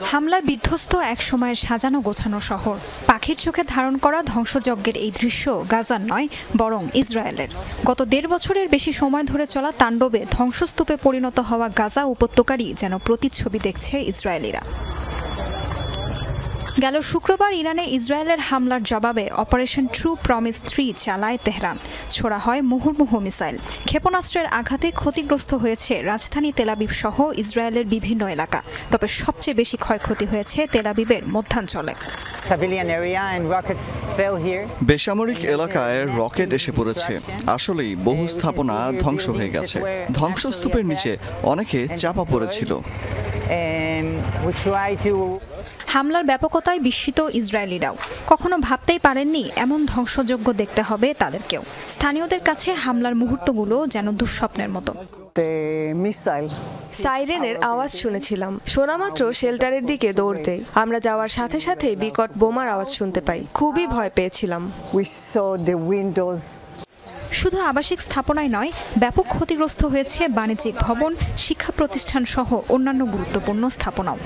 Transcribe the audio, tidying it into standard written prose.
হামলায় বিধ্বস্ত এক সময়ের সাজানো গোছানো শহর। পাখির চোখে ধারণ করা ধ্বংসযজ্ঞের এই দৃশ্য গাজার নয়, বরং ইসরায়েলের। গত ১.৫ বছরের বেশি সময় ধরে চলা তাণ্ডবে ধ্বংসস্তূপে পরিণত হওয়া গাজা উপত্যকারই যেন প্রতিচ্ছবি দেখছে ইসরায়েলিরা। গেল শুক্রবার ইরানে ইসরায়েলের হামলার জবাবে অপারেশন ট্রু প্রমিস 3 চালায় তেহরান। ছোড়া হয় মুহুর্মুহু মিসাইল। ক্ষেপণাস্ত্রের আঘাতে ক্ষতিগ্রস্ত হয়েছে রাজধানী তেলাবিব সহ ইসরায়েলের বিভিন্ন এলাকা। তবে সবচেয়ে বেশি ক্ষয়ক্ষতি হয়েছে তেলাবিবের মধ্যাঞ্চলে। বেসামরিক এলাকায় রকেট এসে পড়েছে। আসলেই বহু স্থাপনা ধ্বংস হয়ে গেছে। ধ্বংসস্তূপের নিচে অনেকে চাপা পড়েছিল। হামলার ব্যাপকতায় বিস্মিত ইসরায়েলিরাও। কখনো ভাবতেই পারেননি এমন ধ্বংসযজ্ঞ দেখতে হবে তাদেরকেও। স্থানীয়দের কাছে হামলার মুহূর্তগুলো যেন দুঃস্বপ্নের মতো। সাইরেনের আওয়াজ শুনেছিলাম। শোনামাত্র শেল্টারের দিকে দৌড় দেই। আমরা যাওয়ার সাথে সাথে বিকট বোমার আওয়াজ শুনতে পাই। খুবই ভয় পেয়েছিলাম। শুধু আবাসিক স্থাপনায় নয়, ব্যাপক ক্ষতিগ্রস্ত হয়েছে বাণিজ্যিক ভবন, শিক্ষা প্রতিষ্ঠান সহ অন্যান্য গুরুত্বপূর্ণ স্থাপনাও।